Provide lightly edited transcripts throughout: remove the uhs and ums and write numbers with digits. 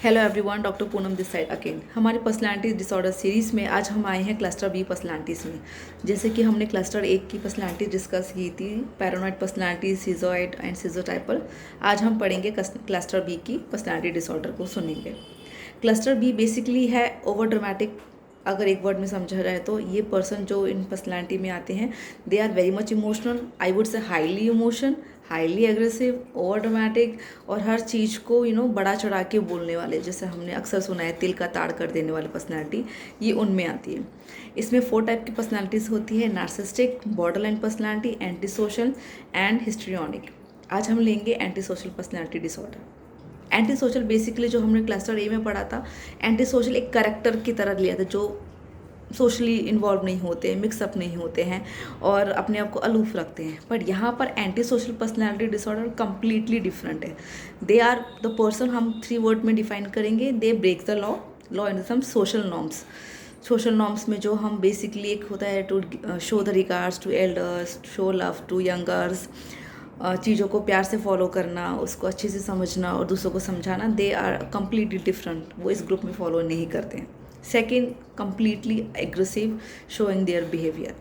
Hello everyone, doctor Poonam this side again. हमारी personality disorder series में आज हम आए हैं क्लस्टर बी पर्सनालिटीज़ में। जैसे कि हमने क्लस्टर एक की पर्सनालिटी डिस्कस की थी, पैरानॉइड पर्सनालिटी, सिजोइड एंड सिजोटाइपल। आज हम पढ़ेंगे क्लस्टर बी की पर्सनालिटी डिसऑर्डर को सुनेंगे। क्लस्टर बी बेसिकली है ओवर ड्रामेटिक। अगर एक वर्ड में समझा जाए तो ये पर्सन जो इन पर्सनालिटी में आते हैं, they are very much emotional, I would say highly emotion, highly aggressive, over dramatic और हर चीज़ को बड़ा चढ़ा के बोलने वाले, जैसे हमने अक्सर सुना है तिल का ताड़ कर देने वाली पर्सनालिटी, ये उनमें आती है। इसमें 4 टाइप की पर्सनालिटीज़ होती है: narcissistic, borderline personality, anti social and histrionic. आज हम लेंगे anti social personality disorder. Anti social basically जो हमने क्लस्टर ए में पढ़ा था, एंटी सोशल एक करेक्टर की तरह लिया था, जो सोशली इन्वॉल्व नहीं होते, मिक्सअप नहीं होते हैं और अपने आप को अलूफ रखते हैं। बट यहाँ पर anti social personality disorder completely different है। दे आर द पर्सन, हम 3 वर्ड में डिफाइन करेंगे। They break the law in some social norms. Social norms में जो हम बेसिकली एक होता है to show the regards to elders, show love to youngers, चीज़ों को प्यार से फॉलो करना, उसको अच्छे से समझना और दूसरों को समझाना, दे आर कम्प्लीटली डिफरेंट। वो इस ग्रुप में फॉलो नहीं करते हैं। Second, completely aggressive, showing their behaviour.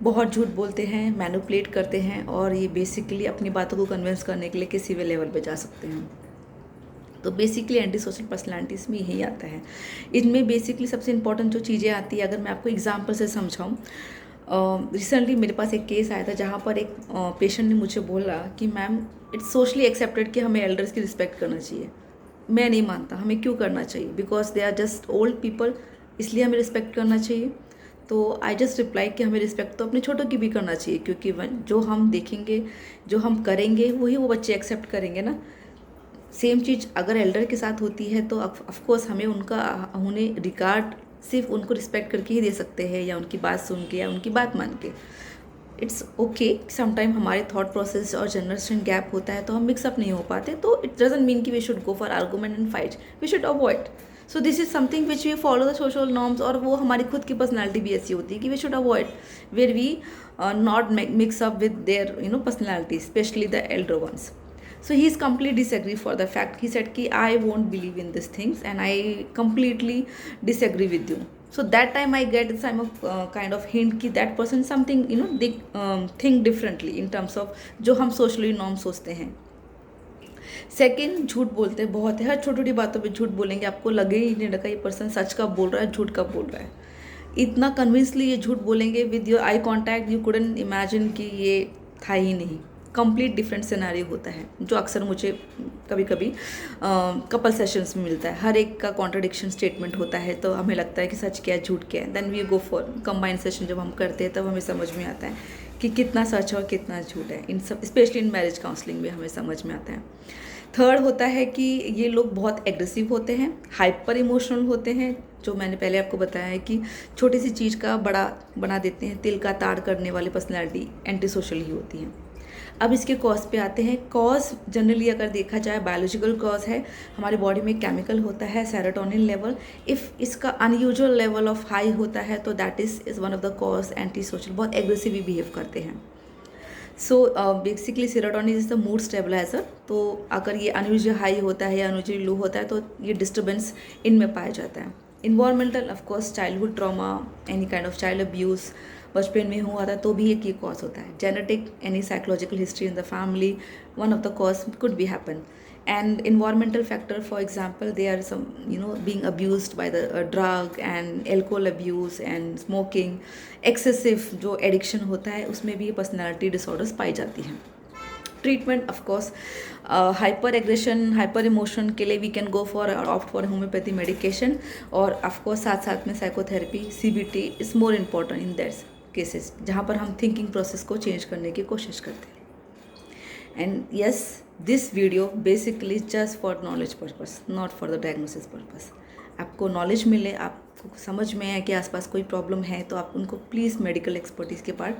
बहुत झूठ बोलते हैं, मैनिपुलेट करते हैं और ये बेसिकली अपनी बातों को कन्विंस करने के लिए किसी भी लेवल पे जा सकते हैं। तो बेसिकली एंटी सोशल पर्सनैलिटीज़ में यही आता है। इनमें बेसिकली सबसे इंपॉर्टेंट जो चीज़ें आती है, अगर मैं आपको एग्जाम्पल से समझाऊँ, रिसेंटली मेरे पास एक केस आया था जहाँ पर एक पेशेंट ने मुझे बोला कि मैम, इट्स सोशली एक्सेप्टेड कि हमें एल्डर्स की रिस्पेक्ट करना चाहिए। मैं नहीं मानता, हमें क्यों करना चाहिए? Because they are just old people, इसलिए हमें रिस्पेक्ट करना चाहिए। तो आई जस्ट रिप्लाई कि हमें रिस्पेक्ट तो अपने छोटों की भी करना चाहिए, क्योंकि जो हम देखेंगे, जो हम करेंगे, वही वो बच्चे एक्सेप्ट करेंगे ना। सेम चीज़ अगर एल्डर के साथ होती है तो ऑफकोर्स हमें उन्हें रिगार्ड सिर्फ उनको रिस्पेक्ट करके ही दे सकते हैं, या उनकी बात सुन के या उनकी बात मान के। इट्स ओके, समटाइम हमारे थॉट प्रोसेस और जनरेशन गैप होता है तो हम मिक्सअप नहीं हो पाते, तो इट डजंट मीन कि we should go for argument and fight, we should avoid. So this is something which we follow the social norms. और वो हमारी खुद की पर्सनैलिटी भी ऐसी होती है कि we should avoid where we not mix up with their personality, especially the elder ones. So he's completely disagree for the fact. He said ki I won't believe in these things and I completely disagree with you. So that time I get some kind of hint कि that person something they think differently in terms of जो हम socially norm सोचते हैं. Second, झूठ बोलते हैं बहुत है, हर छोटी छोटी बातों पे झूठ बोलेंगे, आपको लगे ही नहीं लगा ये पर्सन सच कब बोल रहा है, झूठ कब बोल रहा है। इतना कन्विंसली ये झूठ बोलेंगे, with your eye contact you couldn't imagine कि ये था ही नहीं। कंप्लीट डिफरेंट सिनेरियो होता है, जो अक्सर मुझे कभी कभी कपल सेशंस में मिलता है। हर एक का कॉन्ट्रडिक्शन स्टेटमेंट होता है, तो हमें लगता है कि सच क्या है, झूठ क्या है। Then we go for combined session जब हम करते हैं तब हमें समझ में आता है कि कितना सच है और कितना झूठ है। इन सब स्पेशली इन मैरिज काउंसलिंग में हमें समझ में आता है। थर्ड होता है कि ये लोग बहुत एग्रेसिव होते हैं, हाइपर इमोशनल होते हैं, जो मैंने पहले आपको बताया है कि छोटी सी चीज़ का बड़ा बना देते हैं। तिल का ताड़ करने वाली पर्सनैलिटी एंटी सोशल ही होती है। अब इसके कॉज पे आते हैं। कॉज जनरली अगर देखा जाए बायोलॉजिकल कॉज है, हमारी बॉडी में केमिकल होता है सेरोटोनिन लेवल। इफ़ इसका अनयूजुअल लेवल ऑफ हाई होता है तो that is one of the cause anti social. बहुत एग्रेसिव बिहेव करते हैं। So basically serotonin is the mood stabiliser. तो अगर ये अनयूजुअल हाई होता है या अनयूजुअल लो होता है तो ये डिस्टर्बेंस इनमें पाया जाता है। Environmental, of course childhood trauma, any kind of child abuse बचपन में हुआ था तो भी एक ये कॉज होता है। Genetic, any psychological history in the family, one of the cause could be happen. And environmental factor, for example, they are some being abused by the drug and alcohol abuse and smoking, excessive जो addiction होता है उसमें भी personality disorders पाई जाती हैं. Treatment, of course hyper aggression, hyper emotion के लिए we can go for और ऑप्ट फॉर होम्योपैथी मेडिकेशन, और ऑफकोर्स साथ साथ में psychotherapy, CBT is more important in that cases, जहाँ पर हम थिंकिंग प्रोसेस को चेंज करने की कोशिश करते हैं. And yes, this video basically is just for knowledge purpose, not for the diagnosis purpose. आपको नॉलेज मिले, आपको समझ में आए कि आसपास कोई प्रॉब्लम है तो आप उनको प्लीज़ मेडिकल एक्सपर्टीज़ के पास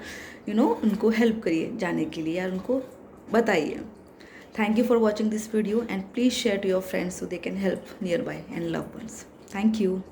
उनको हेल्प करिए जाने के लिए, या उनको बताइए. Thank you for watching this video and please share to your friends so they can help nearby and loved ones. Thank you.